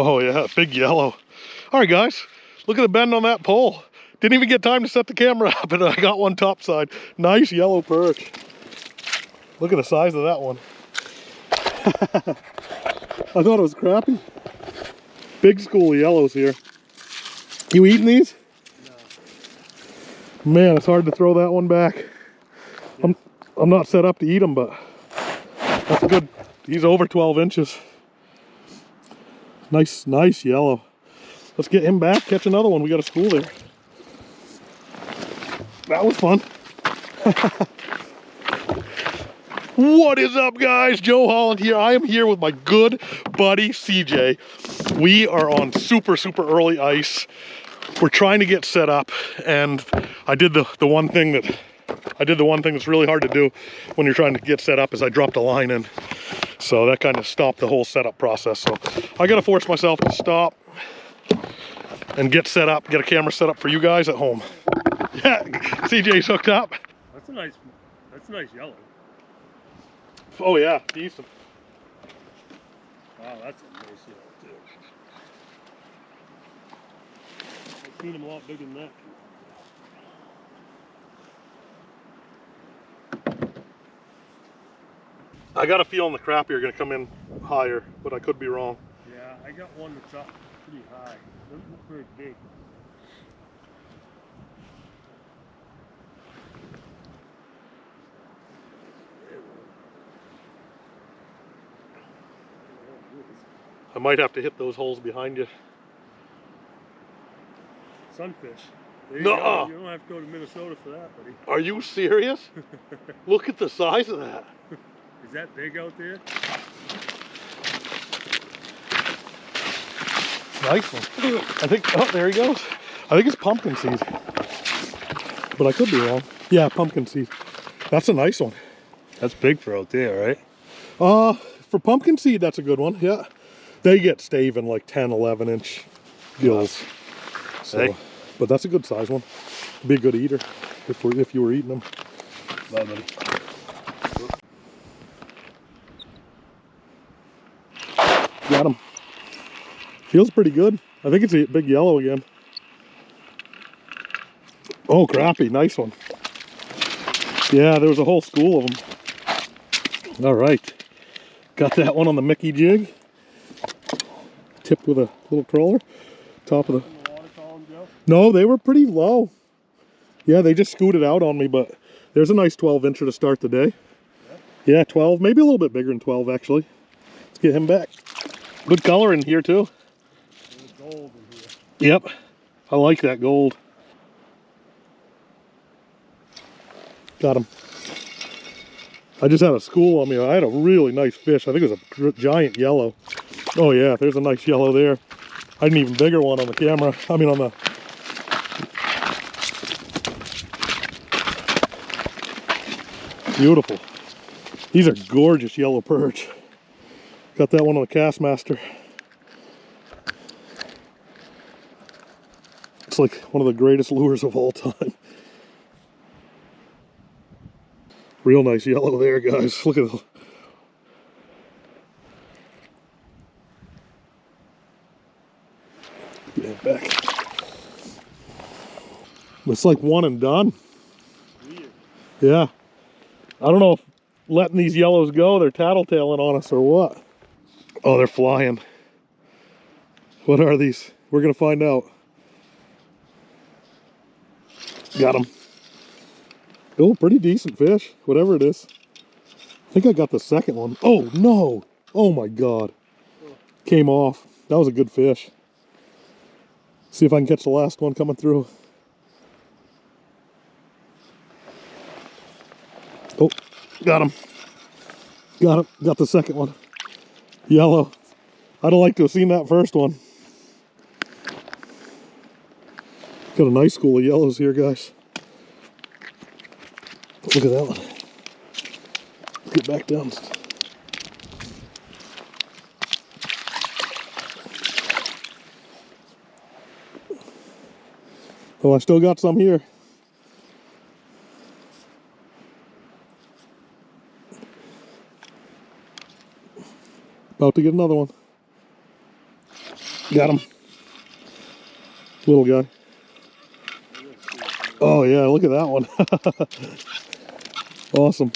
Oh yeah, big yellow. All right, guys, look at the bend on that pole. Didn't even get time to set the camera up, and I got one topside. Nice yellow perch. Look at the size of that one. I thought it was crappie. Big school of yellows here. You eating these? No. Man, it's hard to throw that one back. Yeah. I'm not set up to eat them, but that's good. He's over 12 inches. Nice yellow. Let's get him back, catch another one. We got a school there. That was fun. What is up, guys? Joe Holland here. I am here with my good buddy CJ. We are on super early ice. We're trying to get set up, and I did the one thing that's really hard to do when you're trying to get set up, is I dropped a line in. So that kind of stopped the whole setup process. So I gotta force myself to stop and get set up, get a camera set up for you guys at home. Yeah, CJ's hooked up. That's a nice yellow. Oh yeah, decent. Wow, that's a nice yellow too. I've seen them a lot bigger than that. I got a feeling the crappie are gonna come in higher, but I could be wrong. Yeah, I got one that's up pretty high. Doesn't look very big. I might have to hit those holes behind you. Sunfish. You No. don't have to go to Minnesota for that, buddy. Are you serious? Look at the size of that. Is that big out there? Nice one. I think, oh, there he goes. I think it's pumpkin seed. But I could be wrong. Yeah, pumpkin seed. That's a nice one. That's big for out there, right? For pumpkin seed, that's a good one, yeah. They get staving like 10, 11 inch gills. So, hey. But that's a good size one. Be a good eater if you were eating them. Bye, buddy. Got him. Feels pretty good. I think it's a big yellow again. Oh, crappie, nice one. Yeah, there was a whole school of them. All right. Got that one on the Mickey jig. Tipped with a little crawler. Top of the... No, they were pretty low. Yeah, they just scooted out on me, but there's a nice 12 incher to start the day. Yeah, 12, maybe a little bit bigger than 12 actually. Let's get him back. Good color in here too. There's gold in here. Yep, I like that gold. Got him. I just had a school on me. I had a really nice fish. I think it was a giant yellow. Oh yeah, there's a nice yellow there. I had an even bigger one on the camera. I mean on the... Beautiful. These are gorgeous yellow perch. Got that one on the Castmaster. It's like one of the greatest lures of all time. Real nice yellow there, guys. Look at the... Get it back. It's like one and done. Weird. Yeah. I don't know if letting these yellows go, they're tattletaling on us or what. Oh, they're flying. What are these? We're gonna find out. Got them. Oh, pretty decent fish, whatever it is. I think I got the second one. Oh no! Oh my God. Came off. That was a good fish. See if I can catch the last one coming through. Oh, got him. Got him. Got the second one. Yellow. I'd have liked to have seen that first one. Got a nice school of yellows here, guys. Look at that one. Let's get back down. Oh, I still got some here. About to get another one. Got him. Little guy. Oh yeah, look at that one. Awesome.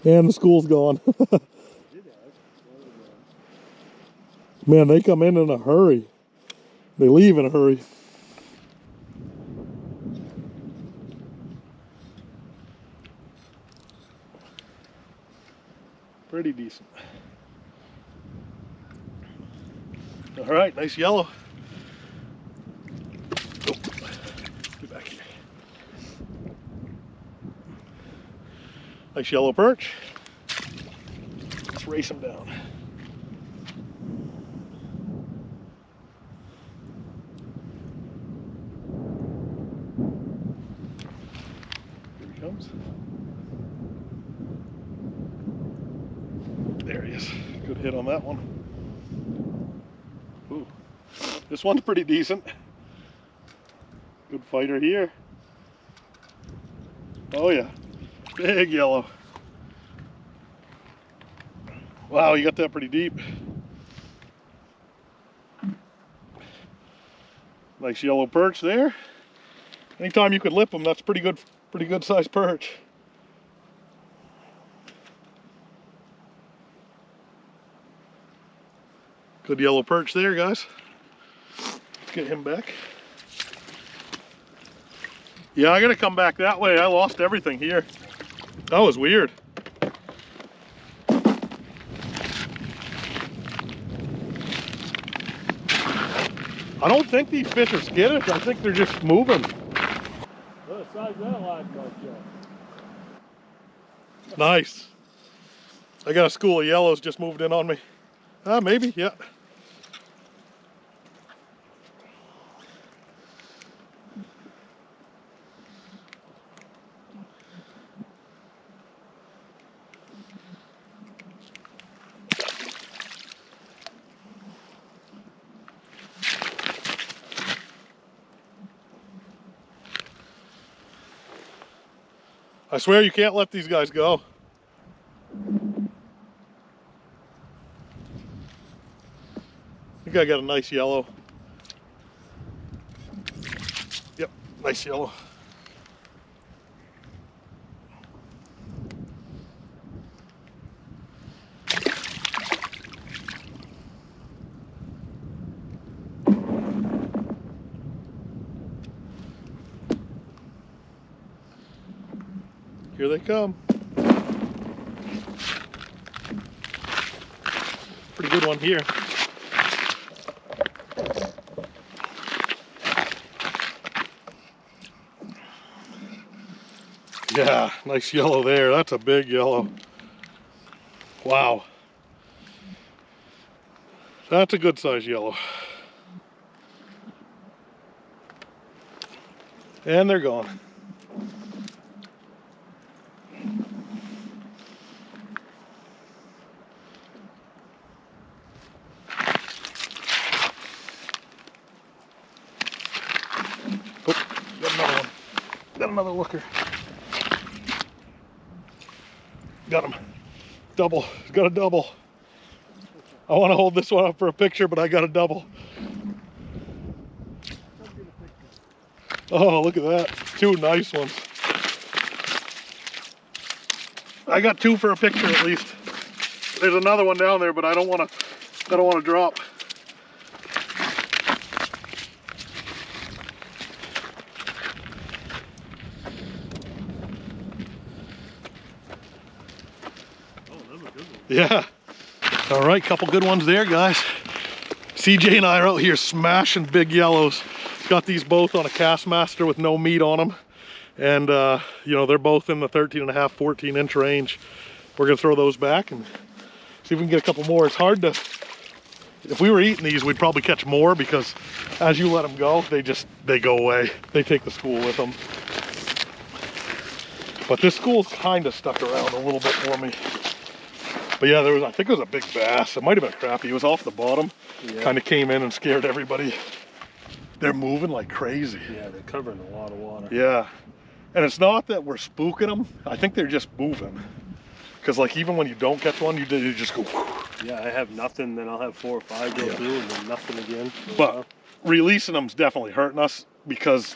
And the school's gone. Man, they come in a hurry. They leave in a hurry. Pretty decent. All right, nice yellow. Oh, get back here. Nice yellow perch. Let's race him down. Here he comes. There he is. Good hit on that one. Ooh. This one's pretty decent. Good fighter here. Oh yeah. Big yellow. Wow, you got that pretty deep. Nice yellow perch there. Anytime you could lip them, that's pretty good sized perch. Good yellow perch there, guys. Let's get him back. Yeah, I gotta come back that way. I lost everything here. That was weird. I don't think these fish are skittish. I think they're just moving. What size that largemouth got? Nice. I got a school of yellows just moved in on me. Maybe, yeah. I swear you can't let these guys go. I think I got a nice yellow. Yep, nice yellow. Here they come. Pretty good one here. Yeah, nice yellow there. That's a big yellow. Wow. That's a good size yellow. And they're gone. Oh, got another one. Got another looker. Got him. Double. Got a double. I want to hold this one up for a picture, but I got a double. Oh, look at that. Two nice ones. I got two for a picture at least. There's another one down there, but I don't want to drop. Yeah. All right, couple good ones there, guys. CJ and I are out here smashing big yellows. Got these both on a Castmaster with no meat on them. And, you know, they're both in the 13.5, 14 inch range. We're gonna throw those back and see if we can get a couple more. It's hard to, if we were eating these, we'd probably catch more because as you let them go, they go away. They take the school with them. But this school's kind of stuck around a little bit for me. But yeah, I think it was a big bass. It might have been a crappie. It was off the bottom. Yeah. Kind of came in and scared everybody. They're moving like crazy. Yeah, they're covering a lot of water. Yeah. And it's not that we're spooking them. I think they're just moving. Because like even when you don't catch one, you just go. Yeah, I have nothing, then I'll have 4 or 5 go through, and then nothing again. But releasing them's definitely hurting us, because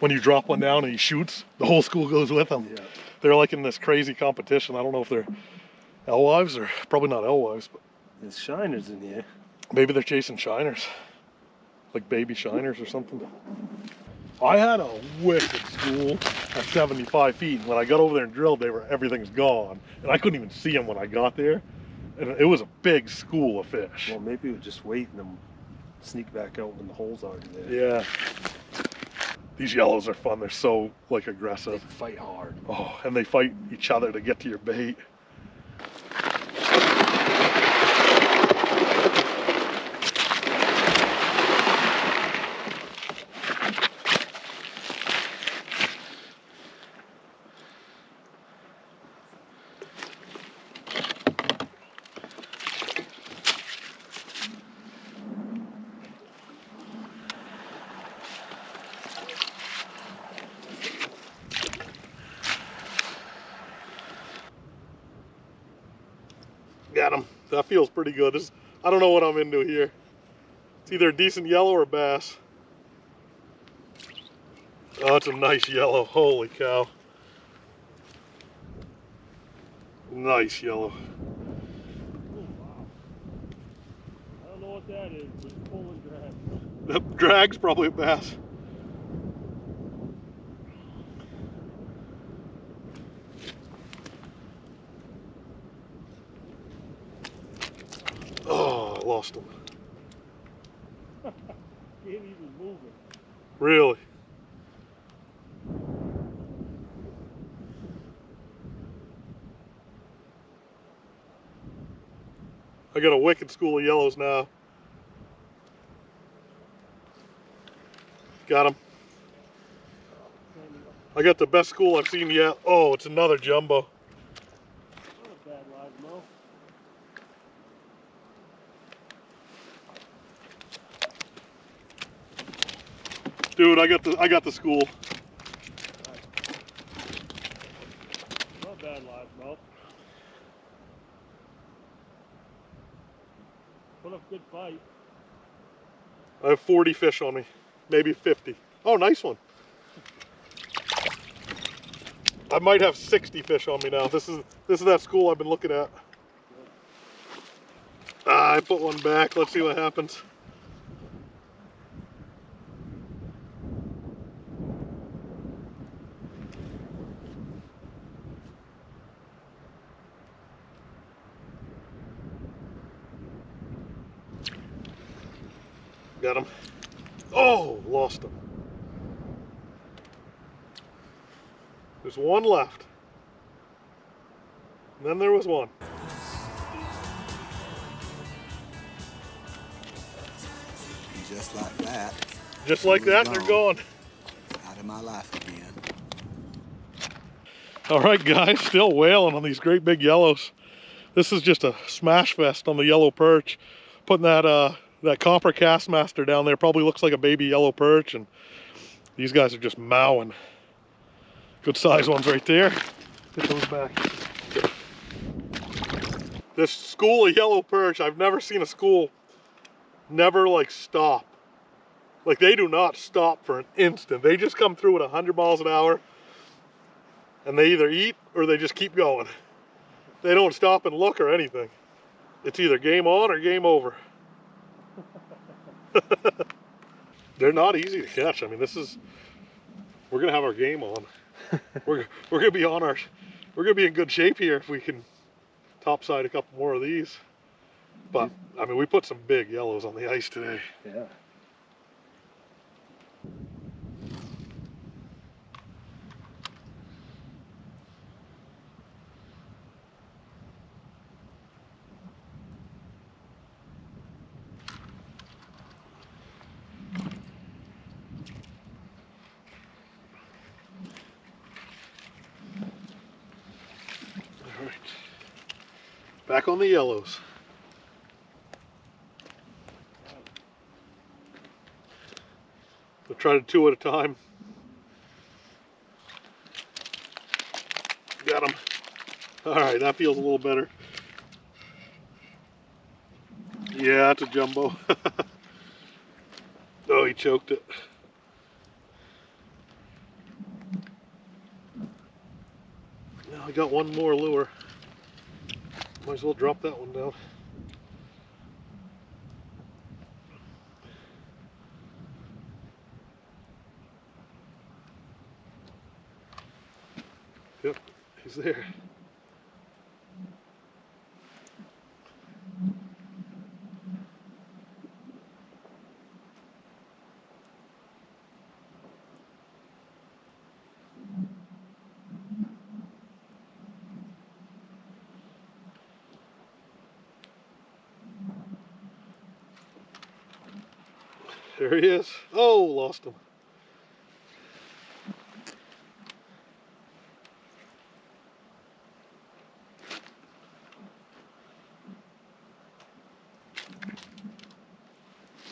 when you drop one down and he shoots, the whole school goes with him. Yeah. They're like in this crazy competition. I don't know if they're alewives or probably not alewives, but There's shiners in here. maybe they're chasing shiners, like baby shiners or something. I had a wicked school at 75 feet, and when I got over there and drilled, everything's gone, and I couldn't even see them when I got there. And it was a big school of fish. Well, maybe we'll just wait and then sneak back out when the hole's already there. Yeah. These yellows are fun. They're so like aggressive. They fight hard. Oh, and they fight each other to get to your bait. Got him. That feels pretty good. I don't know what I'm into here. It's either a decent yellow or bass. Oh, it's a nice yellow. Holy cow. Nice yellow. Oh, wow. I don't know what that is, but it's pulling drag. That drag's probably a bass. Oh, I lost him. Can't even move it. Really? I got a wicked school of yellows now. Got him. I got the best school I've seen yet. Oh, it's another jumbo. Not a bad live mo. Dude, I got the school. Not a bad live mo. Put up a good fight. I have 40 fish on me, maybe 50. Oh, nice one. I might have 60 fish on me now. This is that school I've been looking at. I put one back. Let's see what happens. Got him. Oh, lost him. There's one left. And then there was one. Just like that. Just like that, they're gone. Out of my life again. All right, guys, still whaling on these great big yellows. This is just a smash fest on the yellow perch. Putting that copper castmaster down there probably looks like a baby yellow perch, and these guys are just mowing. Good size ones right there. Get those back. This school of yellow perch, I've never seen a school never like stop. Like, they do not stop for an instant. They just come through at 100 miles an hour, and they either eat or they just keep going. They don't stop and look or anything. It's either game on or game over. They're not easy to catch. I mean, we're gonna have our game on. we're gonna be we're gonna be in good shape here if we can topside a couple more of these. But I mean, we put some big yellows on the ice today. Yeah. All right, back on the yellows. We'll try to 2 at a time. Got him. All right, that feels a little better. Yeah, it's a jumbo. Oh, he choked it. Now I got one more lure. Might as well drop that one down. Yep, he's there. There he is. Oh, lost him.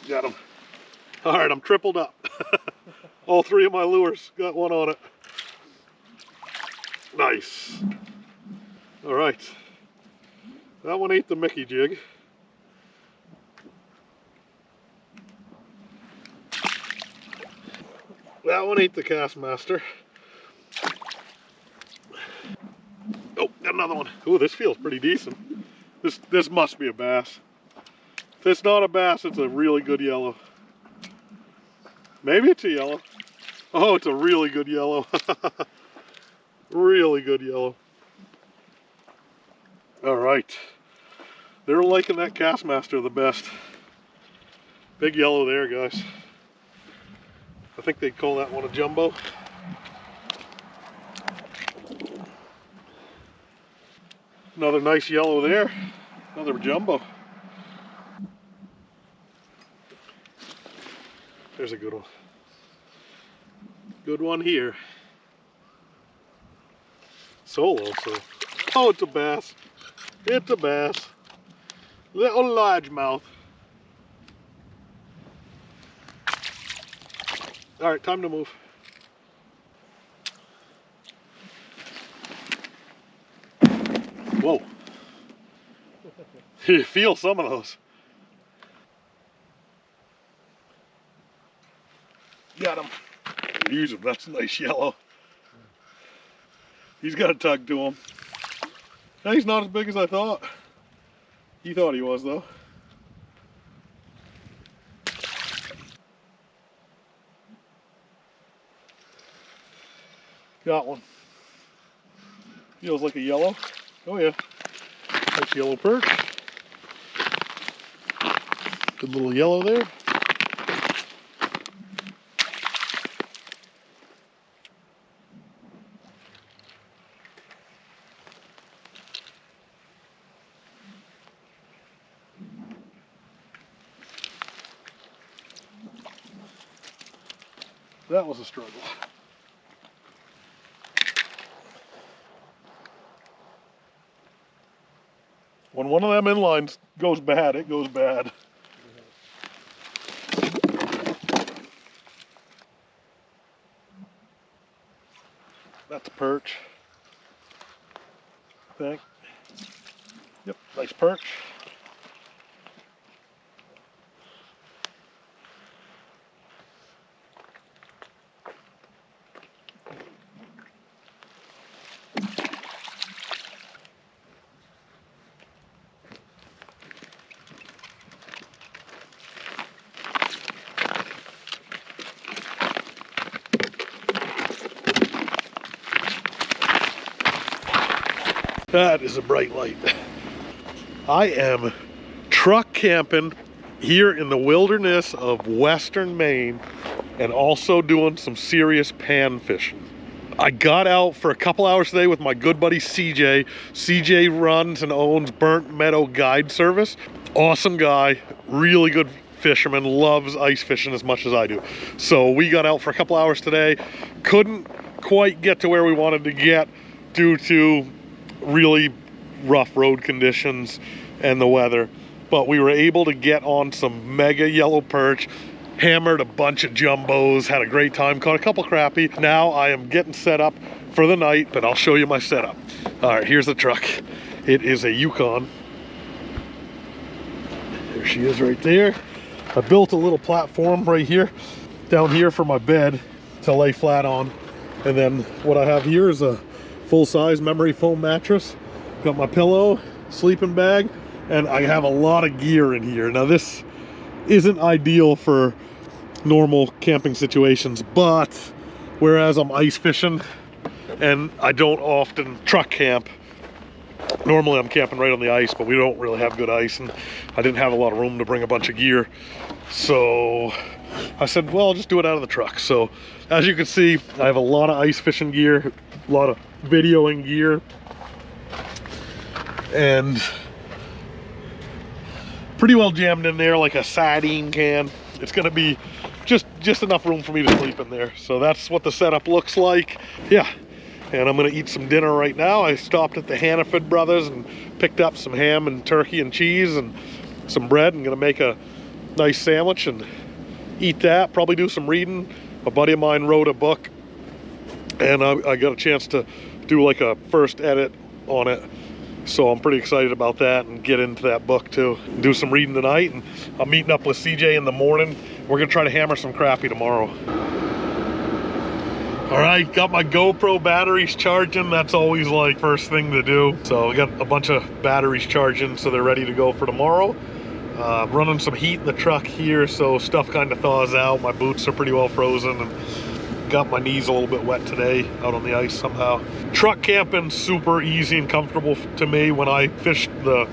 Got him. All right, I'm tripled up. All three of my lures got one on it. Nice. All right. That one ate the Mickey jig. That one ate the Castmaster. Oh, got another one. Oh, this feels pretty decent. This must be a bass. If it's not a bass, it's a really good yellow. Maybe it's a yellow. Oh, it's a really good yellow. Really good yellow. All right. They're liking that Castmaster the best. Big yellow there, guys. I think they'd call that one a jumbo. Another nice yellow there. Another jumbo. There's a good one. Good one here. Solo, so. Oh, it's a bass. It's a bass. Little largemouth. All right, time to move. Whoa. You feel some of those. Got him. Use him. That's a nice yellow. He's got a tug to him. Now, he's not as big as I thought. He thought he was, though. Got one. Feels like a yellow. Oh yeah. Nice yellow perch. Good little yellow there. That was a struggle. When one of them inlines goes bad, it goes bad. That's a perch. I think. Yep, nice perch. That is a bright light. I am truck camping here in the wilderness of western Maine and also doing some serious pan fishing. I got out for a couple hours today with my good buddy CJ. CJ runs and owns Burnt Meadow Guide Service. Awesome guy, really good fisherman, loves ice fishing as much as I do. So we got out for a couple hours today. Couldn't quite get to where we wanted to get due to really rough road conditions and the weather, but we were able to get on some mega yellow perch, hammered a bunch of jumbos, had a great time, caught a couple crappie. Now I am getting set up for the night, but I'll show you my setup. All right, here's the truck. It is a Yukon. There There she is right there. I built a little platform right here, down here for my bed to lay flat on. And then what I have here is a full-size memory foam mattress. Got my pillow, sleeping bag, and I have a lot of gear in here. Now this isn't ideal for normal camping situations, but whereas I'm ice fishing and I don't often truck camp, normally I'm camping right on the ice, but we don't really have good ice, and I didn't have a lot of room to bring a bunch of gear. So I said, well, I'll just do it out of the truck. So as you can see, I have a lot of ice fishing gear, a lot of videoing gear, and pretty well jammed in there like a sardine can. It's gonna be just enough room for me to sleep in there. So that's what the setup looks like. Yeah. And I'm gonna eat some dinner right now. I stopped at the Hannaford Brothers and picked up some ham and turkey and cheese and some bread. I'm gonna make a nice sandwich and eat that, probably do some reading. A buddy of mine wrote a book, and I got a chance to do like a first edit on it. So I'm pretty excited about that and get into that book too. Do some reading tonight, and I'm meeting up with CJ in the morning. We're gonna try to hammer some crappie tomorrow. All right, got my GoPro batteries charging. That's always like first thing to do. So I got a bunch of batteries charging, so they're ready to go for tomorrow. Running some heat in the truck here, so stuff kind of thaws out. My boots are pretty well frozen, and got my knees a little bit wet today out on the ice somehow. Truck camping super easy and comfortable to me. When I fished the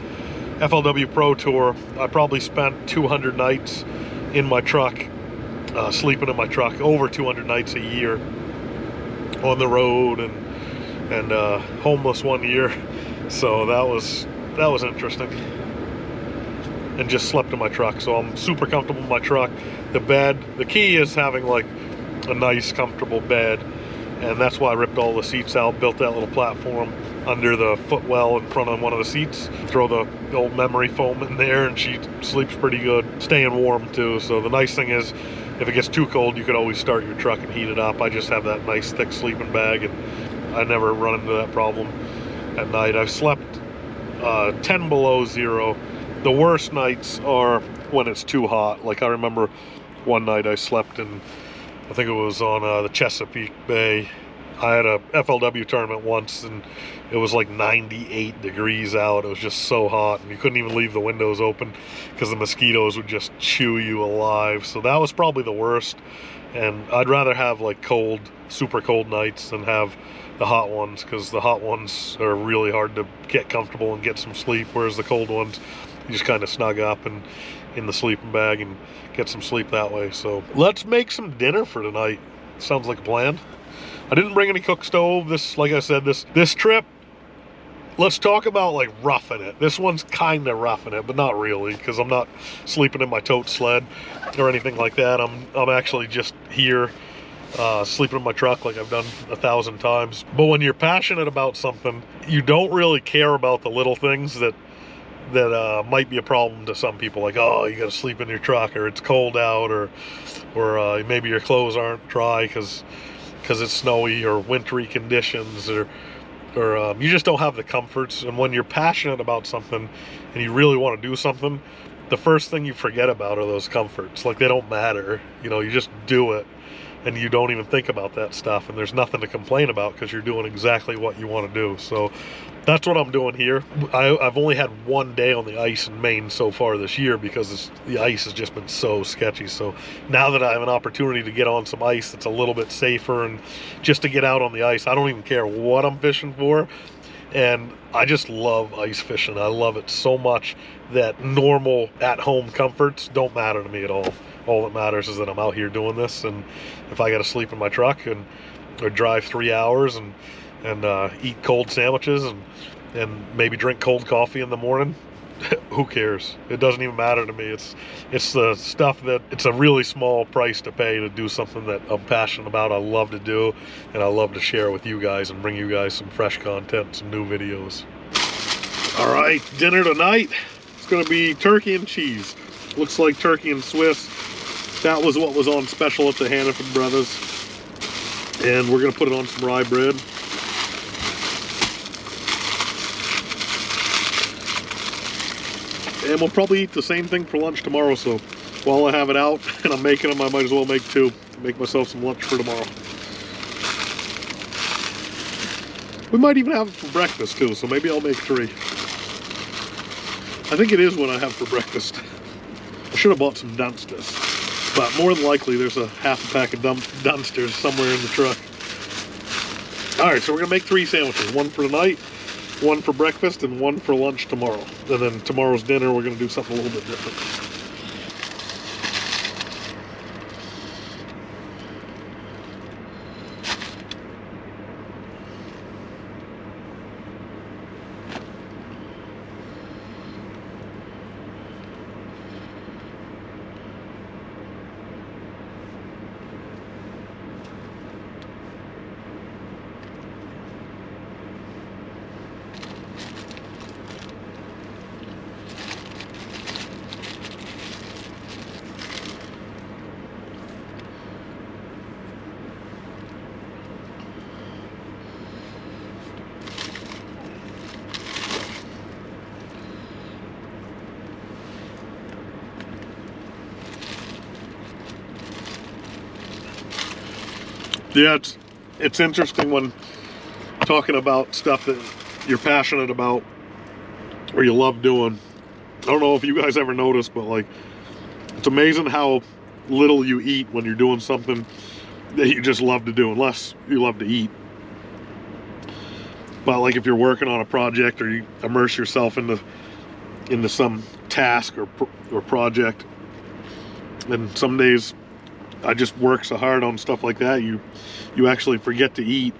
FLW Pro Tour, I probably spent 200 nights in my truck, sleeping in my truck, over 200 nights a year on the road, and homeless one year. So that was interesting. And just slept in my truck, so I'm super comfortable in my truck. The bed, the key is having like a nice comfortable bed, and that's why I ripped all the seats out, built that little platform under the footwell in front of one of the seats, throw the old memory foam in there, and she sleeps pretty good, staying warm too. So the nice thing is, if it gets too cold, you could always start your truck and heat it up. I just have that nice thick sleeping bag, and I never run into that problem at night. I've slept 10 below zero. The worst nights are when it's too hot. Like I remember one night I slept in, I think it was on the Chesapeake Bay. I had a FLW tournament once, and it was like 98 degrees out. It was just so hot, and you couldn't even leave the windows open because the mosquitoes would just chew you alive. So that was probably the worst. And I'd rather have like cold, super cold nights than have the hot ones, because the hot ones are really hard to get comfortable and get some sleep, whereas the cold ones, you just kind of snug up and in the sleeping bag and get some sleep that way. So let's make some dinner for tonight. Sounds like a plan. I didn't bring any cook stove. This, like I said, this trip, let's talk about like roughing it. This one's kind of roughing it, but not really, because I'm not sleeping in my tote sled or anything like that. I'm actually just here sleeping in my truck like I've done 1,000 times. But when you're passionate about something, you don't really care about the little things that might be a problem to some people, like, oh, you gotta sleep in your truck, or it's cold out, or maybe your clothes aren't dry because it's snowy or wintry conditions, or you just don't have the comforts. And when you're passionate about something and you really want to do something, the first thing you forget about are those comforts. Like, they don't matter, you know, you just do it, and you don't even think about that stuff, and there's nothing to complain about because you're doing exactly what you want to do. So that's what I'm doing here. I've only had one day on the ice in Maine so far this year because the ice has just been so sketchy. So now that I have an opportunity to get on some ice that's a little bit safer, and just to get out on the ice, I don't even care what I'm fishing for. And I just love ice fishing. I love it so much that normal at-home comforts don't matter to me at all. All that matters is that I'm out here doing this, and if I got to sleep in my truck or drive 3 hours and eat cold sandwiches and maybe drink cold coffee in the morning, who cares? It doesn't even matter to me. It's the stuff that, it's a really small price to pay to do something that I'm passionate about, I love to do, and I love to share with you guys and bring you guys some fresh content, some new videos. All right, dinner tonight, it's gonna be turkey and cheese. Looks like turkey and Swiss. That was what was on special at the Hannaford Brothers. And we're gonna put it on some rye bread. And we'll probably eat the same thing for lunch tomorrow, so while I have it out and I'm making them, I might as well make two. Make myself some lunch for tomorrow. We might even have it for breakfast too, so maybe I'll make 3. I think it is what I have for breakfast. I should have bought some Dunsters, but more than likely there's a half a pack of Dunsters somewhere in the truck. Alright, so we're gonna make 3 sandwiches. 1 for tonight, 1 for breakfast, and 1 for lunch tomorrow. And then tomorrow's dinner, we're gonna do something a little bit different. Yeah, it's interesting when talking about stuff that you're passionate about or you love doing. I don't know if you guys ever noticed, but like, it's amazing how little you eat when you're doing something that you just love to do, unless you love to eat. But like if you're working on a project or you immerse yourself into some task or project, and some days I just work so hard on stuff like that, you actually forget to eat.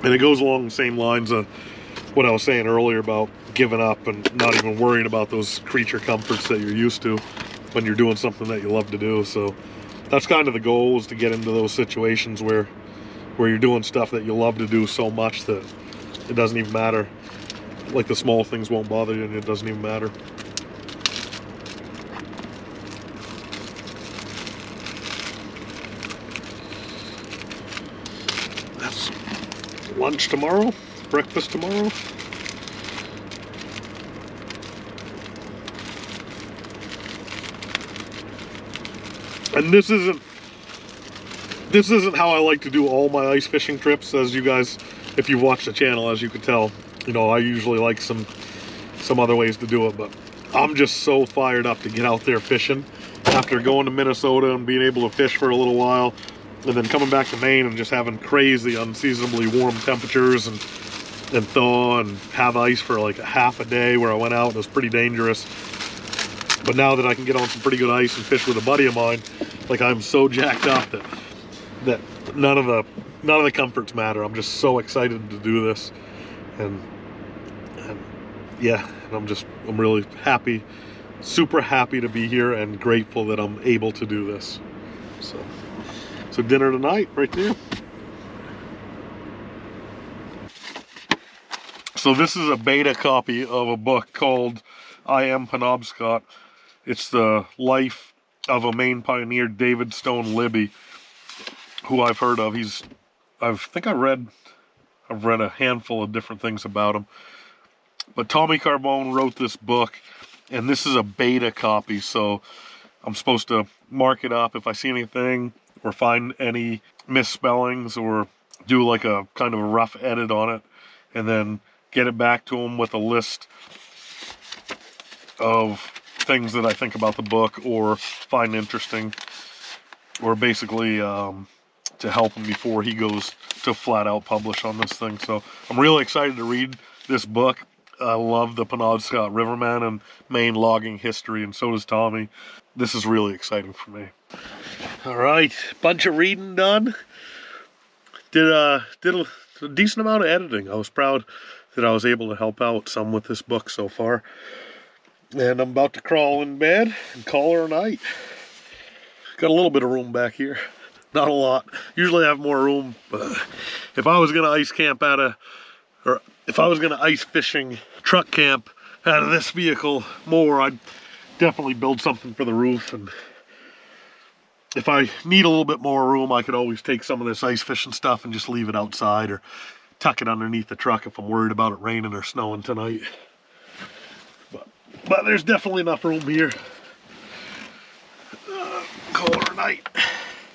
And it goes along the same lines of what I was saying earlier about giving up and not even worrying about those creature comforts that you're used to when you're doing something that you love to do. So that's kind of the goal, is to get into those situations where you're doing stuff that you love to do so much that it doesn't even matter. Like the small things won't bother you and it doesn't even matter. That's lunch tomorrow, breakfast tomorrow. And this isn't how I like to do all my ice fishing trips, as you guys, if you've watched the channel, as you could tell, you know, I usually like some other ways to do it, but I'm just so fired up to get out there fishing after going to Minnesota and being able to fish for a little while, and then coming back to Maine and just having crazy, unseasonably warm temperatures and thaw and have ice for like a half a day where I went out and it was pretty dangerous. But now that I can get on some pretty good ice and fish with a buddy of mine, like, I'm so jacked up that none of the comforts matter. I'm just so excited to do this, and yeah, and I'm really happy, super happy to be here and grateful that I'm able to do this. So dinner tonight, right there. So this is a beta copy of a book called I Am Penobscot. It's the life of a Maine pioneer, David Stone Libby, who I've heard of. I've read a handful of different things about him. But Tommy Carbone wrote this book, and this is a beta copy, so I'm supposed to mark it up if I see anything or find any misspellings, or do like a kind of a rough edit on it, and then get it back to him with a list of things that I think about the book or find interesting, or basically to help him before he goes to flat out publish on this thing. So I'm really excited to read this book. I love the Penobscot Riverman and Maine logging history, and so does Tommy. This is really exciting for me. All right, bunch of reading done. Did a decent amount of editing. I was proud that I was able to help out some with this book so far. And I'm about to crawl in bed and call her a night. Got a little bit of room back here. Not a lot. Usually I have more room, but if I was gonna ice camp if I was gonna ice fishing truck camp out of this vehicle more, I'd definitely build something for the roof. And if I need a little bit more room, I could always take some of this ice fishing stuff and just leave it outside, or tuck it underneath the truck if I'm worried about it raining or snowing tonight. But But there's definitely enough room here. Call it a night.